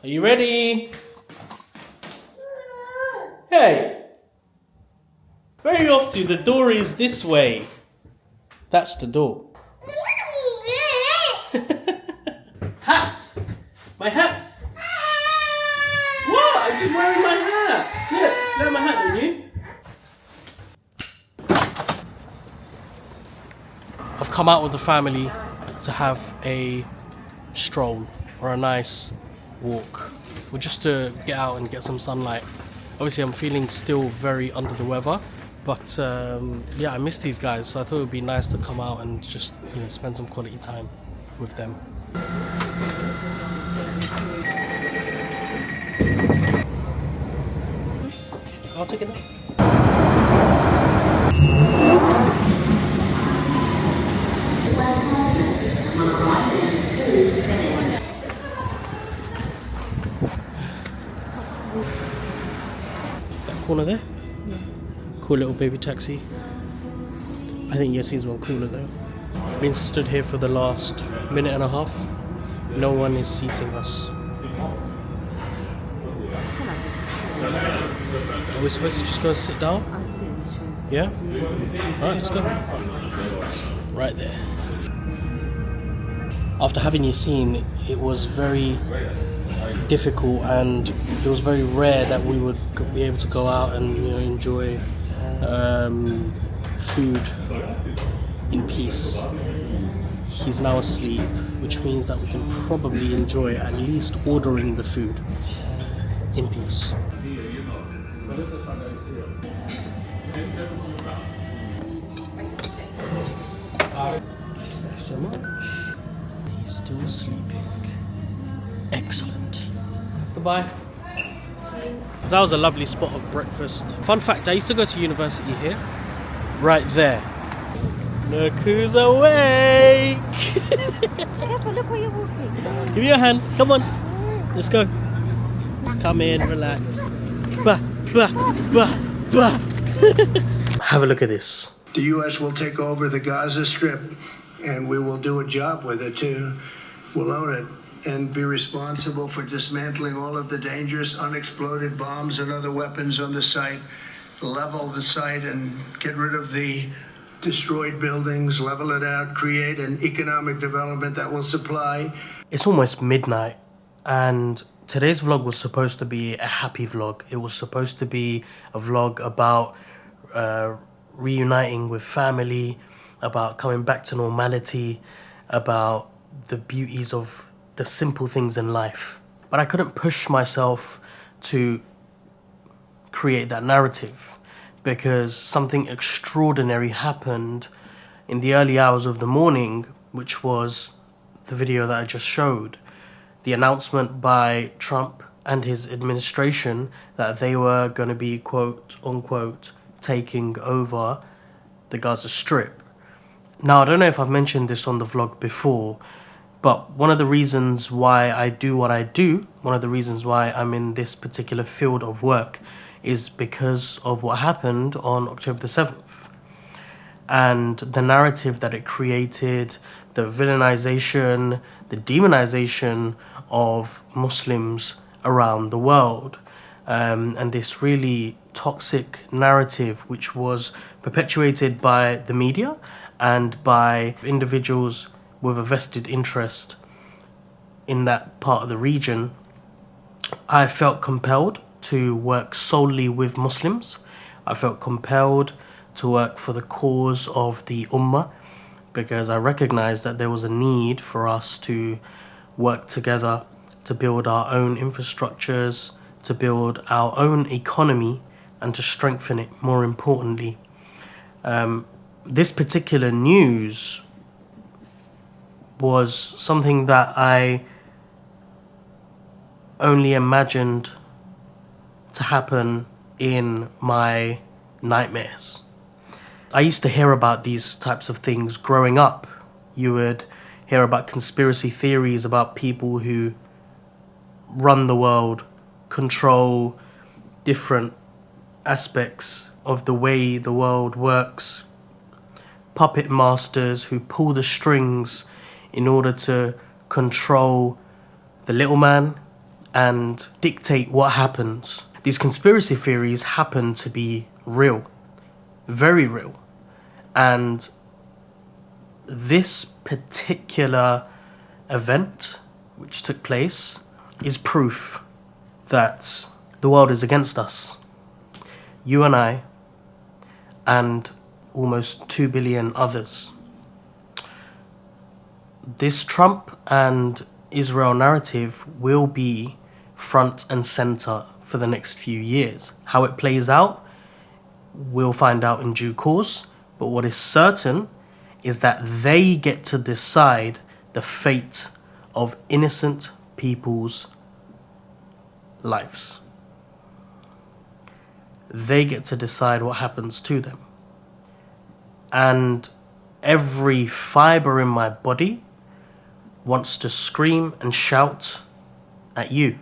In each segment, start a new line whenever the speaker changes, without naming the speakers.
Are you ready? Hey! Where are you off to? The door is this way. That's the door. Hat! My hat! What? I'm just wearing my hat! Look, wear my hat, didn't you? I've come out with the family to have a stroll or a nice walk. Well, just to get out and get some sunlight. Obviously, I'm feeling still very under the weather, but yeah, I miss these guys, so I thought it would be nice to come out and just, you know, spend some quality time with them. I'll take it. That corner there? Yeah. Cool little baby taxi. I think Yassine's one cooler though. Been stood here for the last minute and a half. No one is seating us. Are we supposed to just go sit down? Yeah? Alright, let's go. Right there. After having Yassine, it was very difficult and it was very rare that we would be able to go out and, you know, enjoy food in peace. He's now asleep, which means that we can probably enjoy at least ordering the food in peace. So much. He's still sleeping. Excellent. Goodbye. That was a lovely spot of breakfast. Fun fact, I used to go to university here. Right there. Look who's awake!
Careful, look where you're walking.
Give me your hand. Come on. Let's go. Just come in, relax. Bah, bah, bah, bah. Have a look at this.
The U.S. will take over the Gaza Strip, and we will do a job with it too. We'll own it and be responsible for dismantling all of the dangerous unexploded bombs and other weapons on the site, level the site and get rid of the destroyed buildings, level it out, create an economic development that will supply.
It's almost midnight, and today's vlog was supposed to be a happy vlog. It was supposed to be a vlog about reuniting with family, about coming back to normality, about the beauties of the simple things in life. But I couldn't push myself to create that narrative because something extraordinary happened in the early hours of the morning, which was the video that I just showed. The announcement by Trump and his administration that they were going to be, quote unquote, taking over the Gaza Strip. Now, I don't know if I've mentioned this on the vlog before, but one of the reasons why I do what I do, one of the reasons why I'm in this particular field of work is because of what happened on October the 7th. And the narrative that it created, the villainization, the demonization of Muslims around the world. And this really toxic narrative which was perpetuated by the media and by individuals with a vested interest in that part of the region. I felt compelled to work solely with Muslims. I felt compelled to work for the cause of the Ummah because I recognized that there was a need for us to work together to build our own infrastructures, to build our own economy, and to strengthen it, more importantly. This particular news was something that I only imagined to happen in my nightmares. I used to hear about these types of things growing up. You would hear about conspiracy theories about people who run the world, control different aspects of the way the world works, puppet masters who pull the strings in order to control the little man and dictate what happens. These conspiracy theories happen to be real, very real. And this particular event, which took place, is proof that the world is against us. You and I, and almost 2 billion others. This Trump and Israel narrative will be front and center for the next few years. How it plays out, we'll find out in due course. But what is certain is that they get to decide the fate of innocent people's lives. They get to decide what happens to them. And every fiber in my body wants to scream and shout at you,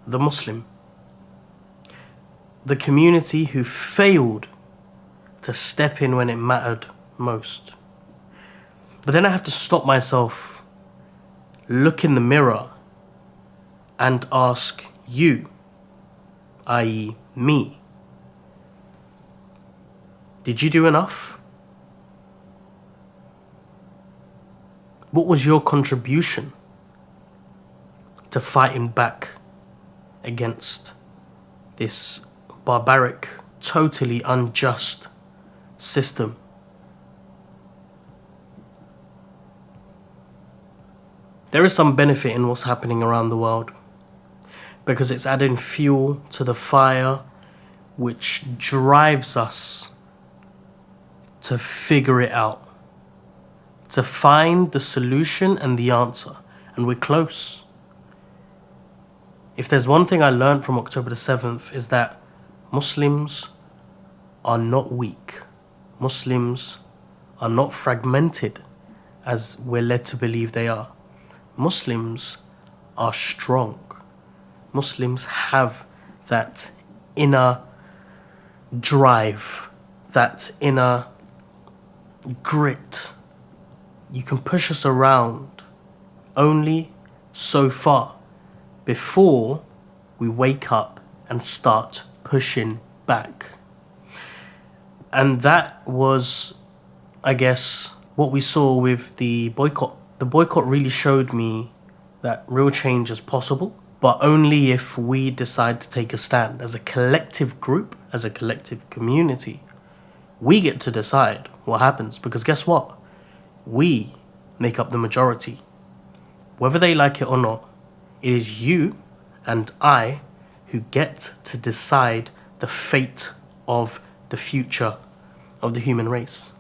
the Muslim, the community who failed to step in when it mattered most. But then I have to stop myself, look in the mirror, and ask you, i.e. me, did you do enough? What was your contribution to fighting back against this barbaric, totally unjust system? There is some benefit in what's happening around the world because it's adding fuel to the fire which drives us to figure it out, to find the solution and the answer. And we're close. If there's one thing I learned from October the 7th is that Muslims are not weak. Muslims are not fragmented as we're led to believe they are. Muslims are strong. Muslims have that inner drive, that inner grit. You can push us around only so far before we wake up and start pushing back. And that was, I guess, what we saw with the boycott. The boycott really showed me that real change is possible, but only if we decide to take a stand as a collective group, as a collective community. We get to decide what happens, because guess what? We make up the majority. Whether they like it or not, it is you and I who get to decide the fate of the future of the human race.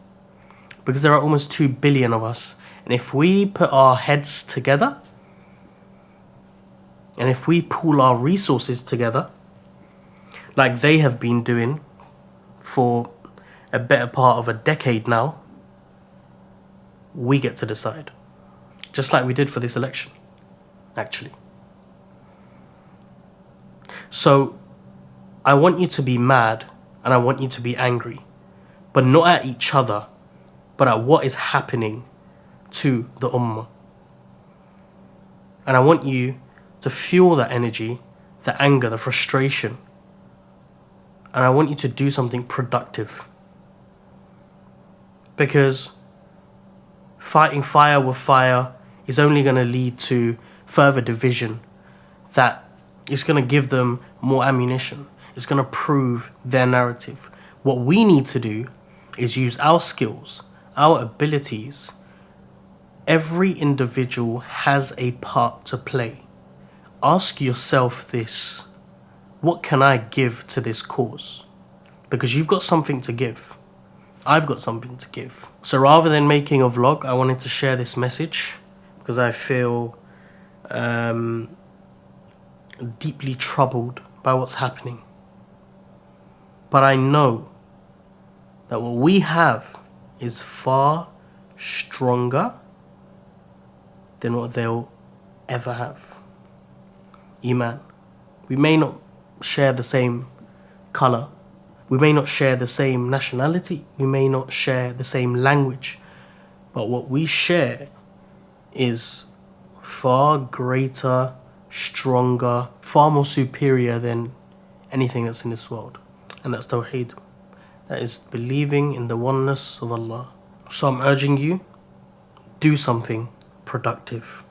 Because there are almost 2 billion of us. And if we put our heads together, and if we pool our resources together, like they have been doing for a better part of a decade now, we get to decide. Just like we did for this election, actually. So, I want you to be mad and I want you to be angry, but not at each other, but at what is happening to the Ummah. And I want you to fuel that energy, the anger, the frustration. And I want you to do something productive. Because fighting fire with fire is only going to lead to further division. That is going to give them more ammunition. It's going to prove their narrative. What we need to do is use our skills, our abilities. Every individual has a part to play. Ask yourself this: what can I give to this cause? Because you've got something to give. I've got something to give. So rather than making a vlog, I wanted to share this message because I feel deeply troubled by what's happening. But I know that what we have is far stronger than what they'll ever have. Iman. We may not share the same colour. We may not share the same nationality. We may not share the same language. But what we share is far greater stronger, far more superior than anything that's in this world. And that's Tawheed. That is believing in the oneness of Allah. So I'm urging you, do something productive.